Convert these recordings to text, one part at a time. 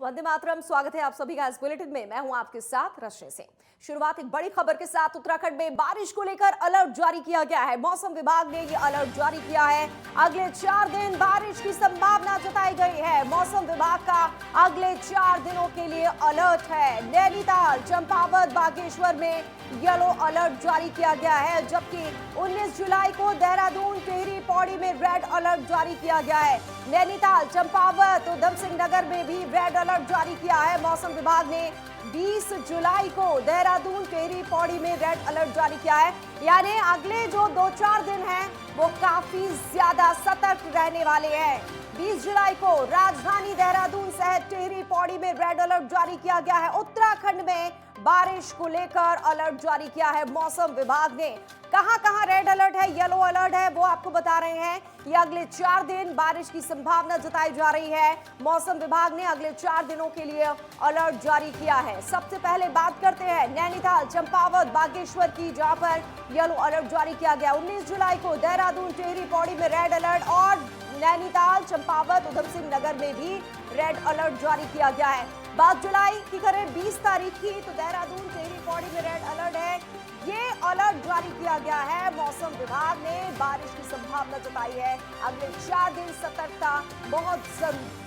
वंदे मातरम। स्वागत है आप सभी का इस बुलेटिन में। मैं हूं आपके साथ रश्मि सिंह। शुरुआत एक बड़ी खबर के साथ। उत्तराखंड में बारिश को लेकर अलर्ट जारी किया गया है। मौसम विभाग ने ये अलर्ट जारी किया है। अगले 4 दिन बारिश की संभावना जताई गई है। मौसम विभाग का अगले 4 दिनों के लिए अलर्ट है। नैनीताल, चंपावत, बागेश्वर में येलो अलर्ट जारी किया गया है, जबकि 19 जुलाई को देहरादून, टिहरी, पौड़ी में रेड अलर्ट जारी किया गया है। नैनीताल, चंपावत, उधम सिंह नगर में भी रेड अलर्ट जारी किया है। मौसम विभाग ने 20 जुलाई को देहरादून, टिहरी, पौड़ी में रेड अलर्ट जारी किया है। यानी अगले जो 2-4 दिन हैं वो काफी ज्यादा सतर्क रहने वाले हैं। 20 जुलाई को राजधानी देहरादून सहित टिहरी, पौड़ी में रेड अलर्ट जारी किया गया है। उत्तराखंड में बारिश को लेकर अलर्ट जारी किया है मौसम विभाग ने। कहां-कहां रेड अलर्ट है, येलो अलर्ट है, वो आपको बता रहे हैं। ये अगले 4 दिन बारिश की संभावना जताई जा रही है। मौसम विभाग ने अगले 4 दिनों के लिए अलर्ट जारी किया है। सबसे पहले बात करते हैं नैनीताल, चंपावत, बागेश्वर की, जहां पर येलो अलर्ट जारी किया गया। 19 जुलाई को देहरादून, टिहरी, पौड़ी में रेड अलर्ट और नैनीताल, चंपावत, उधम सिंह नगर में भी रेड अलर्ट जारी किया गया है। 22 जुलाई की करें 20 तारीख की, तो देहरादून, टिहरी, पौड़ी में रेड अलर्ट है। ये अलर्ट जारी किया गया है। मौसम विभाग ने बारिश की संभावना जताई है। अगले 4 दिन सतर्कता बहुत जरूरी।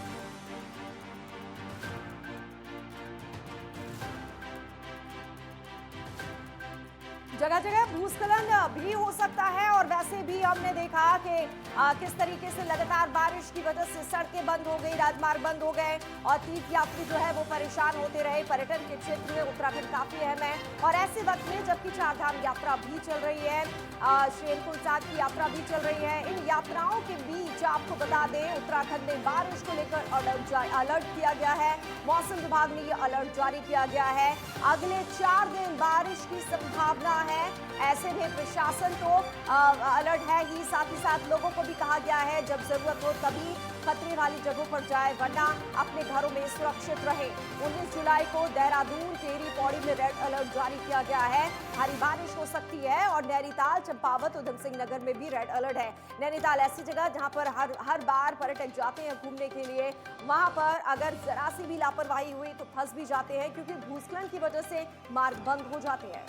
जगह जगह भूस्खलन भी हो सकता है और वैसे भी हमने देखा कि किस तरीके से लगातार बारिश की वजह से सड़कें बंद हो गई, राजमार्ग बंद हो गए और तीर्थयात्री जो है वो परेशान होते रहे। पर्यटन के क्षेत्र में उत्तराखंड काफी अहम है और ऐसे वक्त में जबकि चारधाम यात्रा भी चल रही है, शेरकुंड साहिब की यात्रा भी चल रही है, इन यात्राओं के बीच आपको बता दें उत्तराखंड में बारिश को लेकर अलर्ट किया गया है। मौसम विभाग ने ये अलर्ट जारी किया गया है। अगले 4 दिन बारिश की संभावना है। ऐसे में प्रशासन तो अलर्ट है ही, साथ लोगों को भी कहा गया है जब जरूरत हो तभी खतरे वाली जगहों पर जाए, वरना अपने घरों में सुरक्षित रहे। 19 जुलाई को देहरादून, टिहरी, पौड़ी में रेड अलर्ट जारी किया गया है। भारी बारिश हो सकती है और नैनीताल, चंपावत, उधम सिंह नगर में भी रेड अलर्ट है। नैनीताल ऐसी जगह जहां पर हर बार पर्यटक जाते हैं घूमने के लिए, वहां पर अगर जरा सी भी लापरवाही हुई तो फंस भी जाते हैं, क्योंकि भूस्खलन की वजह से मार्ग बंद हो जाते हैं।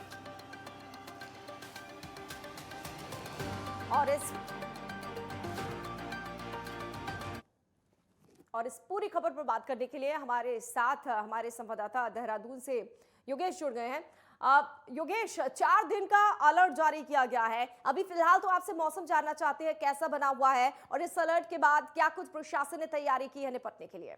और इस पूरी खबर पर बात करने के लिए हमारे साथ हमारे संवाददाता देहरादून से योगेश जुड़ गए हैं। योगेश, 4 दिन का अलर्ट जारी किया गया है। अभी फिलहाल तो आपसे मौसम जानना चाहते हैं, कैसा बना हुआ है और इस अलर्ट के बाद क्या कुछ प्रशासन ने तैयारी की है निपटने के लिए?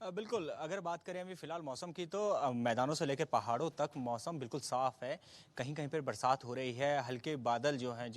बिल्कुल, अगर बात करें अभी फिलहाल मौसम की तो मैदानों से लेकर पहाड़ों तक मौसम बिल्कुल साफ है। कहीं-कहीं पर बरसात हो रही है, हल्के बादल जो हैं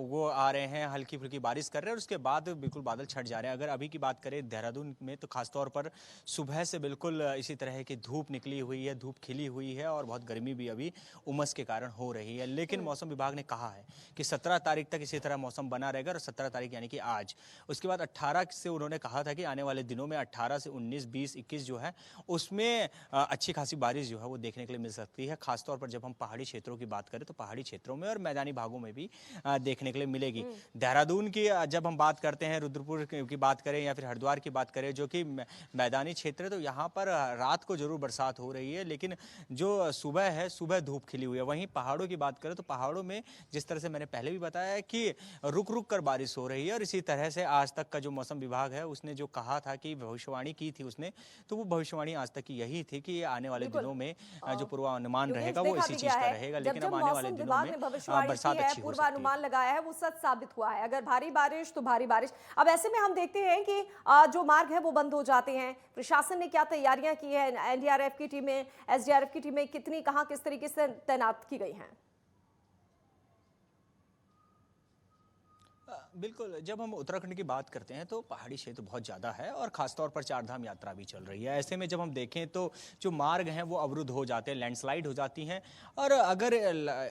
वो आ रहे हैं, हल्की-फुल्की बारिश कर रहे हैं और उसके बाद बिल्कुल बादल छट जा रहे हैं। अगर अभी की बात करें देहरादून में तो खासतौर पर सुबह से बिल्कुल इसी तरह की धूप निकली हुई है, धूप खिली हुई है और बहुत गर्मी भी अभी उमस के कारण हो रही है। लेकिन मौसम विभाग ने कहा है कि 17 तारीख तक इसी तरह मौसम बना रहेगा और 17 तारीख यानी कि आज। उसके बाद 18 से उन्होंने कहा था कि आने वाले दिनों में 18 से 19, 20, 21 जो है उसमें अच्छी खासी बारिश जो है वो देखने के लिए मिल सकती है। खासतौर पर जब हम पहाड़ी क्षेत्रों की बात करें तो पहाड़ी क्षेत्रों में और मैदानी भागों में भी देखने के लिए मिलेगी। देहरादून की जब हम बात करते हैं, रुद्रपुर की बात करें या फिर हरिद्वार की बात करें जो कि मैदानी क्षेत्र है, तो यहाँ पर रात को जरूर बरसात हो रही है, लेकिन जो सुबह है सुबह धूप खिली हुई है। वहीं पहाड़ों की बात करें तो पहाड़ों में जिस तरह से मैंने पहले भी बताया है कि रुक रुक कर बारिश हो रही है और इसी तरह से आज तक का जो मौसम विभाग है उसने जो कहा था कि भविष्यवाणी की थी उसने, तो वो भविष्यवाणी आज तक की यही थी कि आने वाले दिनों में जो पूर्वानुमान रहेगा वो इसी चीज का रहेगा। लेकिन अब आने वाले दिनों में बरसात अच्छी हो पूर्वानुमान लगाया है वो सच साबित हुआ है। अगर भारी बारिश तो भारी बारिश। अब ऐसे में हम देखते हैं कि जो मार्ग है वो बंद हो जाते हैं। प्रशासन ने क्या तैयारियां की है? एनडीआरएफ की टीमें, एसडीआरएफ की टीमें कितनी कहां किस तरीके से तैनात की गई हैं? बिल्कुल, जब हम उत्तराखंड की बात करते हैं तो पहाड़ी क्षेत्र बहुत ज़्यादा है और खासतौर पर चारधाम यात्रा भी चल रही है। ऐसे में जब हम देखें तो जो मार्ग हैं वो अवरुद्ध हो जाते हैं, लैंडस्लाइड हो जाती हैं और अगर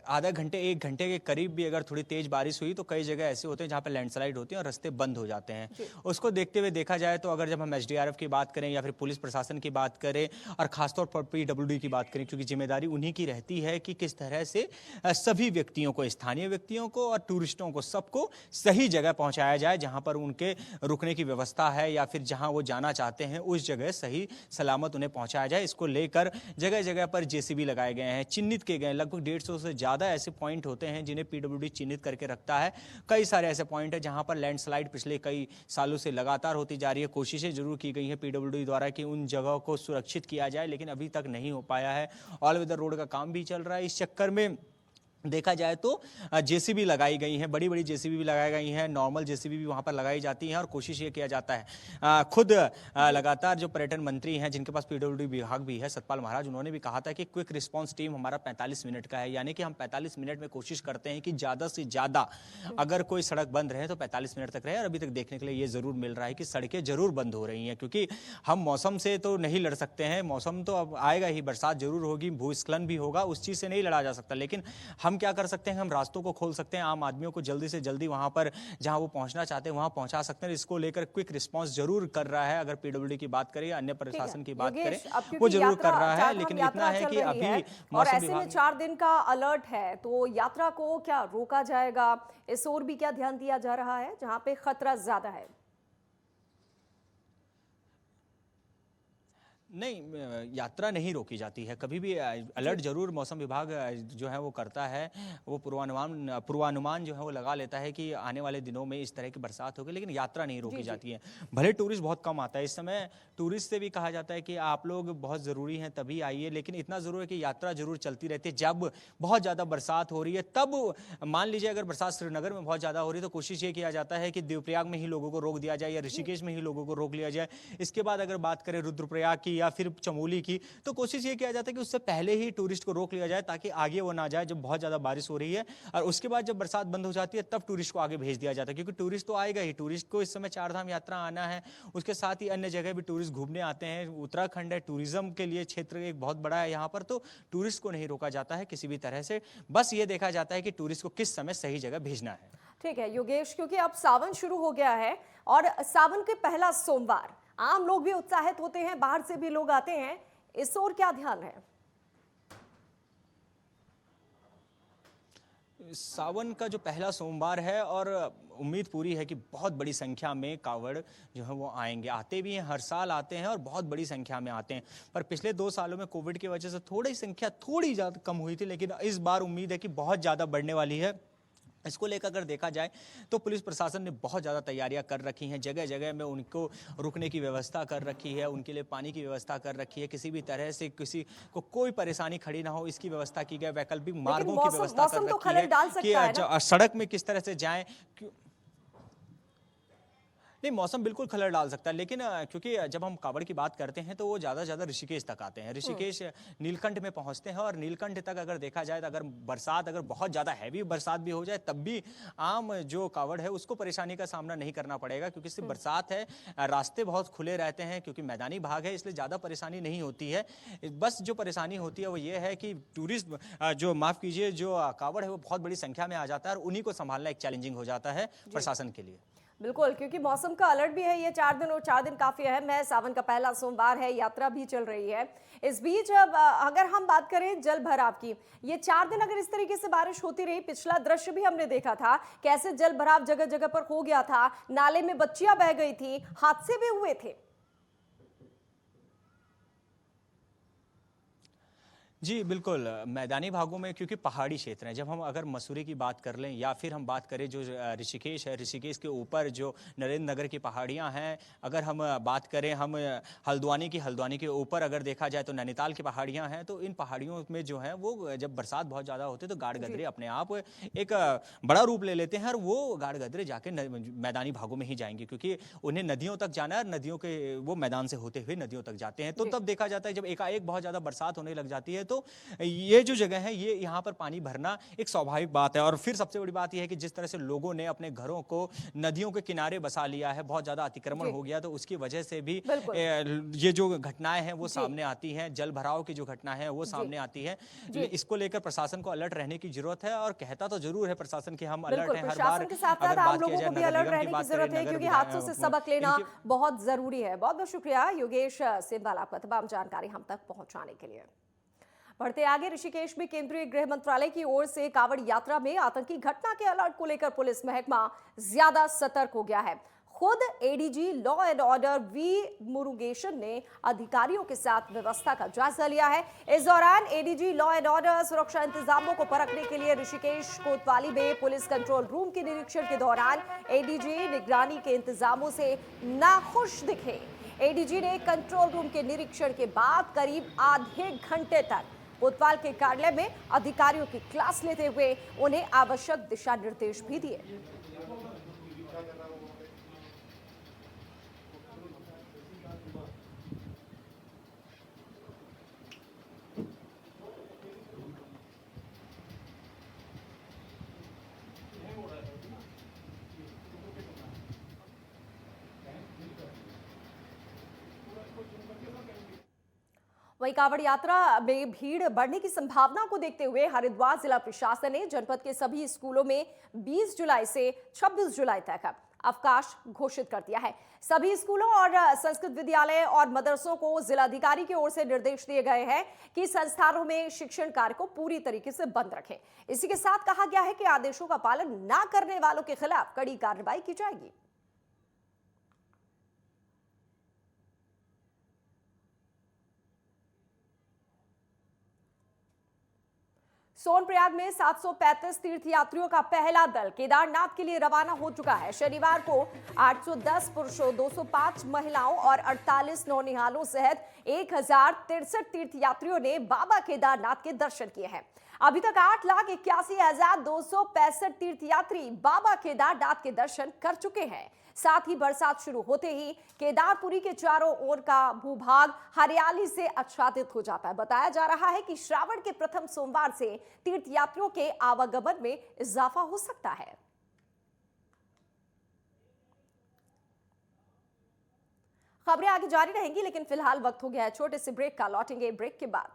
आधा घंटे 1 घंटे के करीब भी अगर थोड़ी तेज़ बारिश हुई तो कई जगह ऐसे होते हैं जहाँ पर लैंडस्लाइड होती है और रास्ते बंद हो जाते हैं। उसको देखते हुए देखा जाए तो अगर जब हम एसडीआरएफ की बात करें या फिर पुलिस प्रशासन की बात करें और खासतौर पर पीडब्ल्यूडी की बात करें, क्योंकि जिम्मेदारी उन्हीं की रहती है कि किस तरह से सभी व्यक्तियों को, स्थानीय व्यक्तियों को और टूरिस्टों को, सबको सही जगह पहुंचाया जाए जहां पर उनके रुकने की व्यवस्था है या फिर जहां वो जाना चाहते हैं उस जगह सही सलामत उन्हें पहुंचाया जाए। इसको लेकर जगह जगह पर जेसीबी लगाए गए हैं, चिन्हित किए गए हैं। लगभग 150 से ज़्यादा ऐसे पॉइंट होते हैं जिन्हें पीडब्ल्यूडी चिन्हित करके रखता है। कई सारे ऐसे पॉइंट है जहां पर लैंडस्लाइड पिछले कई सालों से लगातार होती जा रही है। कोशिशें जरूर की गई हैं पीडब्ल्यूडी द्वारा कि उन जगहों को सुरक्षित किया जाए, लेकिन अभी तक नहीं हो पाया है। ऑल वेदर रोड का काम भी चल रहा है। इस चक्कर में देखा जाए तो जेसीबी लगाई गई हैं, बड़ी बड़ी जेसीबी भी लगाई गई हैं, नॉर्मल जेसीबी भी वहां पर लगाई जाती हैं और कोशिश ये किया जाता है। खुद लगातार जो पर्यटन मंत्री हैं जिनके पास पीडब्ल्यूडी विभाग भी है, सतपाल महाराज, उन्होंने भी कहा था कि क्विक रिस्पांस टीम हमारा 45 मिनट का है, यानी कि हम 45 मिनट में कोशिश करते हैं कि ज़्यादा से ज़्यादा अगर कोई सड़क बंद रहे तो 45 मिनट तक रहे। और अभी तक देखने के लिए ये ज़रूर मिल रहा है कि सड़कें जरूर बंद हो रही हैं, क्योंकि हम मौसम से तो नहीं लड़ सकते हैं। मौसम तो अब आएगा ही, बरसात जरूर होगी, भूस्खलन भी होगा, उस चीज़ से नहीं लड़ा जा सकता। लेकिन हम क्या कर सकते हैं, हम रास्तों को खोल सकते हैं, आम आदमियों को जल्दी से जल्दी वहां पर जहां वो पहुंचना चाहते हैं वहां पहुंचा सकते हैं। इसको लेकर क्विक रिस्पांस जरूर कर रहा है। अगर पीडब्ल्यूडी की बात करें, अन्य प्रशासन की बात करें, वो जरूर कर रहा है। लेकिन इतना है कि अभी और ऐसे में 4 दिन का अलर्ट है, तो यात्रा को क्या रोका जाएगा? इस ओर भी क्या ध्यान दिया जा रहा है जहां पे खतरा ज्यादा है? नहीं, यात्रा नहीं रोकी जाती है कभी भी। अलर्ट जरूर मौसम विभाग जो है वो करता है, वो पूर्वानुमान जो है वो लगा लेता है कि आने वाले दिनों में इस तरह की बरसात होगी, लेकिन यात्रा नहीं रोकी जाती है। भले टूरिस्ट बहुत कम आता है इस समय, टूरिस्ट से भी कहा जाता है कि आप लोग बहुत ज़रूरी हैं तभी आइए, लेकिन इतना ज़रूर है कि यात्रा जरूर चलती रहती है। जब बहुत ज़्यादा बरसात हो रही है तब मान लीजिए अगर बरसात श्रीनगर में बहुत ज़्यादा हो रही है तो कोशिश ये किया जाता है कि देवप्रयाग में ही लोगों को रोक दिया जाए या ऋषिकेश में ही लोगों को रोक लिया जाए। इसके बाद अगर बात करें रुद्रप्रयाग की या फिर चमोली की, तो कोशिश ये किया जाता है कि उससे पहले ही टूरिस्ट को रोक लिया जाए ताकि आगे वो ना जाए जब बहुत ज्यादा बारिश हो रही है। और उसके बाद जब बरसात बंद हो जाती है तब टूरिस्ट को आगे भेज दिया जाता है, क्योंकि टूरिस्ट तो आएगा ही। टूरिस्ट को इस समय 4 धाम यात्रा आना है, उसके साथ ही अन्य जगह भी टूरिस्ट घूमने आते हैं। उत्तराखंड है, टूरिज्म के लिए क्षेत्र एक बहुत बड़ा है यहाँ पर, तो टूरिस्ट को नहीं रोका जाता है किसी भी तरह से। बस ये देखा जाता है कि टूरिस्ट को किस समय सही जगह भेजना है। ठीक है योगेश, क्योंकि अब सावन शुरू हो गया है और सावन के पहला सोमवार आम लोग भी उत्साहित होते हैं, बाहर से भी लोग आते हैं, इस ओर क्या ध्यान है? सावन का जो पहला सोमवार है और उम्मीद पूरी है कि बहुत बड़ी संख्या में कावड़ जो है वो आएंगे। आते भी हैं, हर साल आते हैं और बहुत बड़ी संख्या में आते हैं। पर पिछले 2 सालों में कोविड की वजह से थोड़ी संख्या थोड़ी ज़्यादा कम हुई थी, लेकिन इस बार उम्मीद है कि बहुत ज़्यादा बढ़ने वाली है। इसको लेकर अगर देखा जाए तो पुलिस प्रशासन ने बहुत ज़्यादा तैयारियां कर रखी हैं। जगह जगह में उनको रुकने की व्यवस्था कर रखी है, उनके लिए पानी की व्यवस्था कर रखी है। किसी भी तरह से किसी को कोई परेशानी खड़ी ना हो इसकी व्यवस्था की गई। वैकल्पिक मार्गों की व्यवस्था कर रखी है कि सड़क में किस तरह से जाएं। नहीं, मौसम बिल्कुल खलल डाल सकता है, लेकिन क्योंकि जब हम कावड़ की बात करते हैं तो वो ज़्यादा से ज़्यादा ऋषिकेश तक आते हैं। ऋषिकेश नीलकंठ में पहुंचते हैं और नीलकंठ तक अगर देखा जाए तो अगर बरसात अगर बहुत ज़्यादा हैवी बरसात भी हो जाए तब भी आम जो कावड़ है उसको परेशानी का सामना नहीं करना पड़ेगा, क्योंकि सिर्फ बरसात है, रास्ते बहुत खुले रहते हैं, क्योंकि मैदानी भाग है, इसलिए ज़्यादा परेशानी नहीं होती है। बस जो परेशानी होती है वो ये है कि टूरिस्ट जो माफ़ कीजिए जो कावड़ है वो बहुत बड़ी संख्या में आ जाता है और उन्हीं को संभालना एक चैलेंजिंग हो जाता है प्रशासन के लिए। बिल्कुल, क्योंकि मौसम का अलर्ट भी है, ये 4 दिन और 4 दिन काफी अहम है। सावन का पहला सोमवार है, यात्रा भी चल रही है। इस बीच अब अगर हम बात करें जल भराव की, ये 4 दिन अगर इस तरीके से बारिश होती रही, पिछला दृश्य भी हमने देखा था कैसे जल भराव जगह जगह पर हो गया था, नाले में बच्चियां बह गई थी, हादसे भी हुए थे। जी बिल्कुल, मैदानी भागों में क्योंकि पहाड़ी क्षेत्र हैं, जब हम अगर मसूरी की बात कर लें या फिर हम बात करें जो ऋषिकेश है, ऋषिकेश के ऊपर जो नरेंद्र नगर की पहाड़ियां हैं, अगर हम बात करें हम हल्द्वानी के ऊपर अगर देखा जाए तो नैनीताल की पहाड़ियां हैं, तो इन पहाड़ियों में जो है वो जब बरसात बहुत ज़्यादा होती है तो गाढ़ गदरे अपने आप एक बड़ा रूप ले लेते हैं और वो गाढ़ गदरे जाके मैदानी भागों में ही जाएंगे, क्योंकि उन्हें नदियों तक जाना है, नदियों के वो मैदान से होते हुए नदियों तक जाते हैं। तो तब देखा जाता है जब एकाएक बहुत ज़्यादा बरसात होने लग जाती है तो ये जो जगह है ये यहाँ पर पानी भरना एक स्वाभाविक बात है। और फिर सबसे बड़ी बात यह है कि जिस तरह से लोगों ने अपने घरों को नदियों के किनारे बसा लिया है, बहुत ज्यादा अतिक्रमण हो गया, तो उसकी वजह से भी ये जो घटनाएं हैं वो सामने आती हैं, जल भराव की जो घटना है वो सामने आती है। इसको लेकर प्रशासन को अलर्ट रहने की जरूरत है और कहता तो जरूर है प्रशासन की हम अलर्ट हैं। हर बार के साथ साथ आम लोगों को भी अलर्ट रहने की जरूरत है, क्योंकि हादसों से सबक लेना बहुत जरूरी है। बहुत बहुत शुक्रिया योगेश सिंबाल आपका तमाम जानकारी हम तक पहुंचाने के लिए। बढ़ते आगे, ऋषिकेश में केंद्रीय गृह मंत्रालय की ओर से कांवड़ यात्रा में आतंकी घटना के अलर्ट को लेकर पुलिस महकमा ज्यादा सतर्क हो गया है। खुद ADG law and order V Murugesan ने अधिकारियों के साथ व्यवस्था का जायजा लिया है। इस दौरान एडीजी लॉ एंड ऑर्डर सुरक्षा इंतजामों को परखने के लिए ऋषिकेश कोतवाली में पुलिस कंट्रोल रूम के निरीक्षण के दौरान एडीजी निगरानी के इंतजामों से नाखुश दिखे। एडीजी ने कंट्रोल रूम के निरीक्षण के बाद करीब आधे घंटे तक कोतवाल के कार्यालय में अधिकारियों की क्लास लेते हुए उन्हें आवश्यक दिशा निर्देश भी दिए। वहीं कांवड़ यात्रा में भीड़ बढ़ने की संभावना को देखते हुए हरिद्वार जिला प्रशासन ने जनपद के सभी स्कूलों में 20 जुलाई से 26 जुलाई तक अवकाश घोषित कर दिया है। सभी स्कूलों और संस्कृत विद्यालय और मदरसों को जिलाधिकारी की ओर से निर्देश दिए गए हैं कि संस्थानों में शिक्षण कार्य को पूरी तरीके से बंद रखें। इसी के साथ कहा गया है कि आदेशों का पालन न करने वालों के खिलाफ कड़ी कार्रवाई की जाएगी। सोनप्रयाग में 735 तीर्थयात्रियों का पहला दल केदारनाथ के लिए रवाना हो चुका है। शनिवार को 810 पुरुषों, 205 महिलाओं और 48 नौनिहालों सहित 1063 तीर्थयात्रियों ने बाबा केदारनाथ के दर्शन किए हैं। अभी तक 8,81,265 तीर्थयात्री बाबा केदारनाथ के दर्शन कर चुके हैं। साथ ही बरसात शुरू होते ही केदारपुरी के चारों ओर का भूभाग हरियाली से आच्छादित हो जाता है। बताया जा रहा है कि श्रावण के प्रथम सोमवार से तीर्थयात्रियों के आवागमन में इजाफा हो सकता है। खबरें आगे जारी रहेंगी, लेकिन फिलहाल वक्त हो गया है छोटे से ब्रेक का। लौटेंगे ब्रेक के बाद।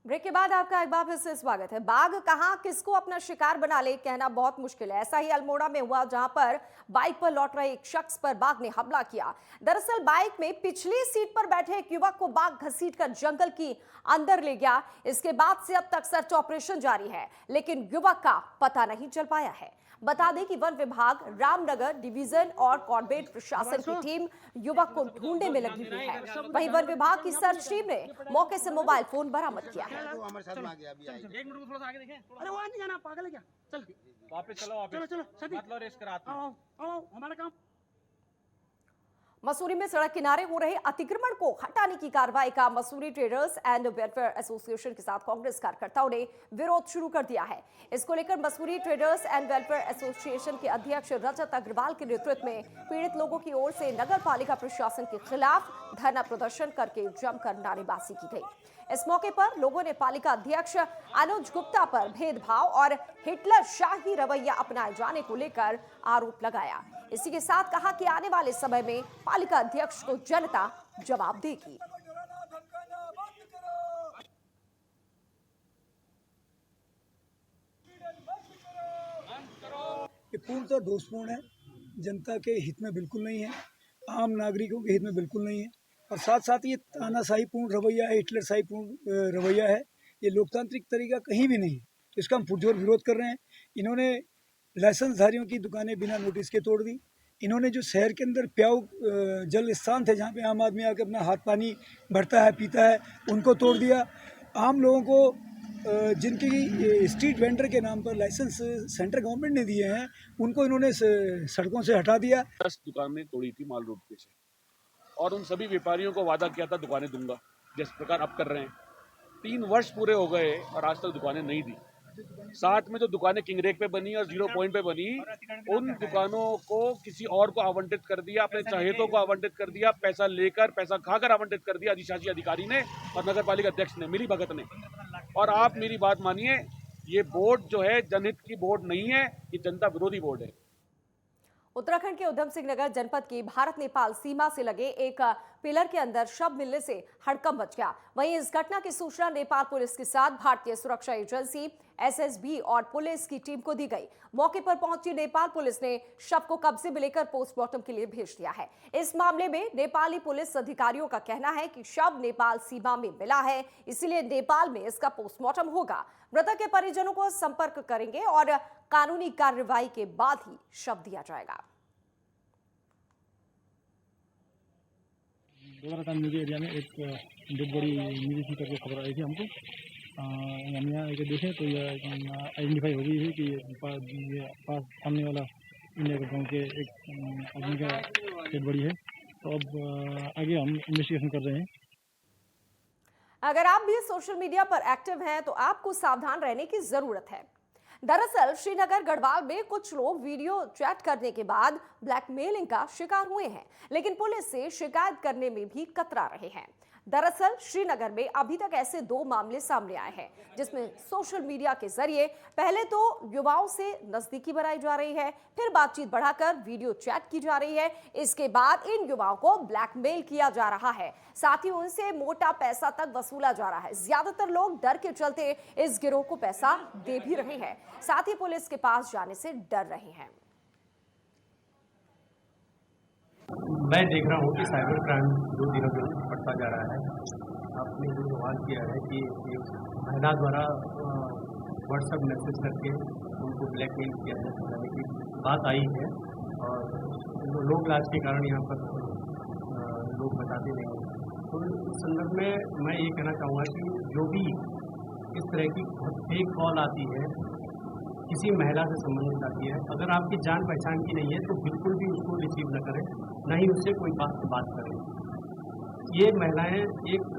ब्रेक के बाद आपका एक बार फिर से स्वागत है। बाघ कहां किसको अपना शिकार बना ले, कहना बहुत मुश्किल है। ऐसा ही अल्मोड़ा में हुआ, जहां पर बाइक पर लौट रहे एक शख्स पर बाघ ने हमला किया। दरअसल बाइक में पिछली सीट पर बैठे एक युवक को बाघ घसीटकर जंगल की अंदर ले गया। इसके बाद से अब तक सर्च ऑपरेशन जारी है, लेकिन युवक का पता नहीं चल पाया है। बता दें कि वन विभाग, रामनगर डिवीजन और कॉर्बेट प्रशासन की टीम युवक को ढूंढने में लगी हुई है। वहीं वन विभाग की सर्च टीम ने मौके से मोबाइल फोन बरामद किया है। तो हमारे साथ में आ गया अभी आएगा। एक मिनट को थोड़ा सा आगे देखें। अरे वहाँ नहीं जाना, पागल है क्या? चल वापस चलो, वापस चलो चलो सभी मतलब रेस कराते हैं। आओ आओ हमारा काम। मसूरी में सड़क किनारे हो रहे अतिक्रमण को हटाने की कार्रवाई का Mussoorie traders and welfare association के साथ कांग्रेस कार्यकर्ताओं ने विरोध शुरू कर दिया है। इसको लेकर Mussoorie traders and welfare association के अध्यक्ष रजत अग्रवाल के नेतृत्व में पीड़ित लोगों की ओर से नगर पालिका प्रशासन के खिलाफ धरना प्रदर्शन करके जमकर नारेबाजी की गई। इस मौके पर लोगों ने पालिका अध्यक्ष अनुज गुप्ता पर भेदभाव और हिटलर शाही रवैया अपनाए जाने को लेकर आरोप लगाया। इसी के साथ कहा कि आने वाले समय में पालिका अध्यक्ष को जनता जवाब देगी। ये पूर्णतः दोषपूर्ण है, जनता के हित में बिल्कुल नहीं है, आम नागरिकों के हित में बिल्कुल नहीं है, और साथ साथ ये तानाशाहीपूर्ण रवैया है, हिटलर शाहीपूर्ण रवैया है। ये लोकतांत्रिक तरीका कहीं भी नहीं है, इसका हम पुरजोर विरोध कर रहे हैं। इन्होंने लाइसेंसधारियों की दुकानें बिना नोटिस के तोड़ दी। इन्होंने जो शहर के अंदर प्याऊ जल स्थान थे, जहाँ पे आम आदमी आकर अपना हाथ पानी भरता है, पीता है, उनको तोड़ दिया। आम लोगों को जिनकी स्ट्रीट वेंडर के नाम पर लाइसेंस सेंट्रल गवर्नमेंट ने दिए हैं, उनको इन्होंने सड़कों से हटा दिया। 10 दुकानें तोड़ी थी माल रोड पे से, और उन सभी व्यापारियों को वादा किया था दुकानें दूंगा, जिस प्रकार अब कर रहे हैं। 3 वर्ष पूरे हो गए और आज तक दुकानें नहीं दी। साथ में जो दुकानें किंगरेक पे बनी और 0 पॉइंट पे बनी, उन दुकानों को किसी और को आवंटित कर दिया, अपने चाहेतों को आवंटित कर दिया, पैसा लेकर, पैसा खाकर आवंटित कर दिया अधिशासी अधिकारी ने और नगर पालिका अध्यक्ष ने, मिली भगत ने। और आप मेरी बात मानिए, ये बोर्ड जो है जनहित की बोर्ड नहीं है, ये जनता विरोधी बोर्ड है। उत्तराखंड के उधम सिंह नगर जनपद की भारत नेपाल सीमा से लगे एक पिलर के अंदर शव मिलने से हड़कंप मच गया। वहीं इस घटना की सूचना नेपाल पुलिस के साथ भारतीय सुरक्षा एजेंसी एसएसबी और पुलिस की टीम को दी गई। मौके पर पहुंची नेपाल पुलिस ने शव को कब्जे में लेकर पोस्टमार्टम के लिए भेज दिया है। इस मामले में नेपाली पुलिस अधिकारियों का कहना है कि शव नेपाल सीमा में मिला है, इसीलिए नेपाल में इसका पोस्टमार्टम होगा। मृतक के परिजनों को संपर्क करेंगे और कानूनी कार्रवाई के बाद ही शव दिया जाएगा। दोबारा मुझे एरिया में एक डेड बॉडी मिली थी करके खबर आई थी हमको। हम यहाँ आके देखें तो यह आइडेंटिफाई हो गई है कि ये पास सामने वाला इंडिया के गाँव के एक आदमी का डेड बॉडी है। तो अब आगे हम इन्वेस्टिगेशन कर रहे हैं। अगर आप भी सोशल मीडिया पर एक्टिव हैं तो आपको सावधान रहने की जरूरत है। दरअसल श्रीनगर गढ़वाल में कुछ लोग वीडियो चैट करने के बाद ब्लैकमेलिंग का शिकार हुए हैं, लेकिन पुलिस से शिकायत करने में भी कतरा रहे हैं। दरअसल श्रीनगर में अभी तक ऐसे 2 मामले सामने आए हैं, जिसमें सोशल मीडिया के जरिए पहले तो युवाओं से नजदीकी बनाई जा रही है, फिर बातचीत बढ़ाकर वीडियो चैट की जा रही है। इसके बाद इन युवाओं को ब्लैकमेल किया जा रहा है, साथ ही उनसे मोटा पैसा तक वसूला जा रहा है। ज्यादातर लोग डर के चलते इस गिरोह को पैसा दे भी रहे हैं, साथ ही पुलिस के पास जाने से डर रहे हैं। मैं देख रहा हूँ कि साइबर क्राइम 2 दिनों में बढ़ता जा रहा है। आपने जो सवाल किया है कि एक महिला द्वारा व्हाट्सएप मैसेज करके उनको ब्लैकमेल किया जाने की बात आई है, और लोग लाज के कारण यहाँ पर लोग बताते नहीं हैं। तो इस संदर्भ में मैं ये कहना चाहूँगा कि जो भी इस तरह की फेक कॉल आती है, किसी महिला से संबंधित आती है, अगर आपकी जान पहचान की नहीं है तो बिल्कुल भी उसको रिसीव न करें, न ही उससे कोई बात करें। ये महिलाएं एक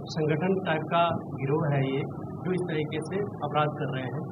संगठन टाइप का गिरोह है ये, जो इस तरीके से अपराध कर रहे हैं।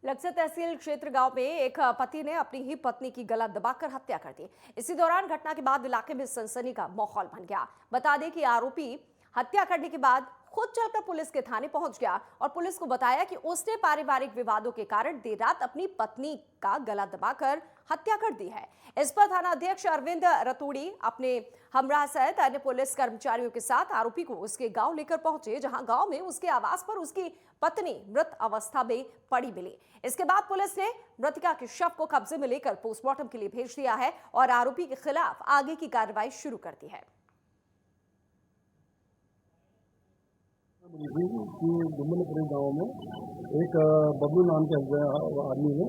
लक्सर तहसील क्षेत्र गांव में एक पति ने अपनी ही पत्नी की गला दबाकर हत्या कर दी। इसी दौरान घटना के बाद इलाके में सनसनी का माहौल बन गया। बता दें कि आरोपी हत्या करने के बाद खुद चलकर पुलिस के थाने पहुंच गया और पुलिस को बताया कि उसने पारिवारिक विवादों के कारण देर रात अपनी पत्नी का गला दबाकर हत्या कर दी है। इस पर थाना अध्यक्ष अरविंद रतूड़ी अपने हमराह सहित अन्य पुलिस कर्मचारियों के साथ आरोपी को उसके गांव लेकर पहुंचे, जहां गांव में उसके आवास पर उसकी पत्नी मृत अवस्था में पड़ी मिली। इसके बाद पुलिस ने मृतका के शव को कब्जे में लेकर पोस्टमार्टम के लिए भेज दिया है और आरोपी के खिलाफ आगे की कार्रवाई शुरू कर दी है। डुम्बनपुरी गाँव में एक बबलू नाम के आदमी है,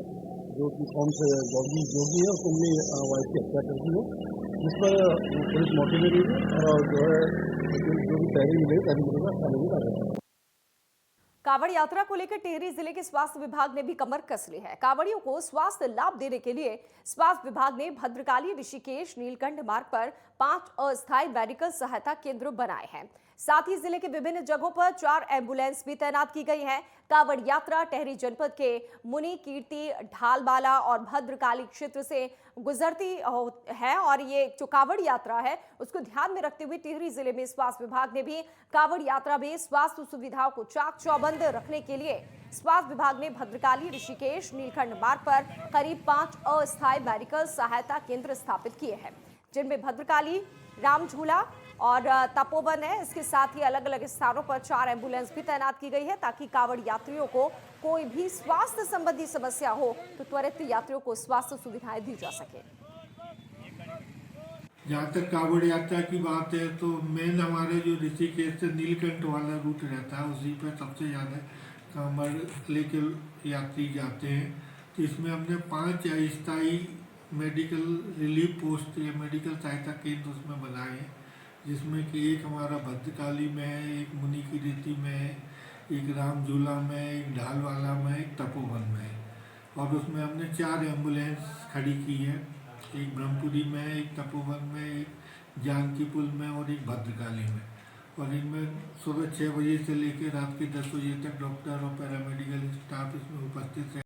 जो कि कौन से जोगी है, उसने वाइफ की हत्या कर दी है, जिस पर पुलिस मौके में गई और जो है जो भी तहरीर मिलेगी का कानूनी कार्रवाई। कांवड़ यात्रा को लेकर टिहरी जिले के स्वास्थ्य विभाग ने भी कमर कस ली है। कांवड़ियों को स्वास्थ्य लाभ देने के लिए स्वास्थ्य विभाग ने भद्रकाली ऋषिकेश नीलकंठ मार्ग पर 5 अस्थायी मेडिकल सहायता केंद्र बनाए हैं। साथ ही जिले के विभिन्न जगहों पर 4 एम्बुलेंस भी तैनात की गई है। कांवड़ यात्रा टिहरी जनपद के मुनि कीर्ति, ढालबाला और भद्रकाली क्षेत्र से गुजरती है और ये जो कांवड़ यात्रा है उसको ध्यान में रखते हुए टिहरी जिले में स्वास्थ्य विभाग ने भी कांवड़ यात्रा में स्वास्थ्य सुविधाओं को चाक चौबंद रखने के लिए स्वास्थ्य विभाग ने भद्रकाली ऋषिकेश नीलकंठ मार्ग पर करीब 5 अस्थायी मेडिकल सहायता केंद्र स्थापित किए हैं, जिनमें भद्रकाली, रामझूला और तपोवन है। इसके साथ ही अलग अलग स्थानों पर 4 एम्बुलेंस भी तैनात की गई है, ताकि कांवड़ यात्रियों को कोई भी स्वास्थ्य संबंधी समस्या हो तो त्वरित यात्रियों को स्वास्थ्य सुविधाएं दी जा सके। जहाँ तक कांवड़ यात्रा की बात है तो मेन हमारे जो ऋषिकेश से नीलकंठ वाला रूट रहता है, उसी पर सबसे ज़्यादा कांवड़ लेके यात्री जाते हैं। तो इसमें हमने 5 अस्थायी मेडिकल रिलीफ पोस्ट या मेडिकल सहायता केंद्र उसमें बनाए हैं, जिसमें कि एक हमारा भद्रकाली में है, एक मुनि की रीति में है, एक रामझूला में, एक ढालवाला में, एक तपोवन में है। और उसमें हमने 4 एम्बुलेंस खड़ी की है, एक ब्रह्मपुरी में, एक तपोवन में, एक जानकीपुर में और एक भद्रकाली में। और इनमें सुबह 6 बजे से लेकर रात के 10 बजे तक डॉक्टर और पैरामेडिकल स्टाफ इसमें उपस्थित है।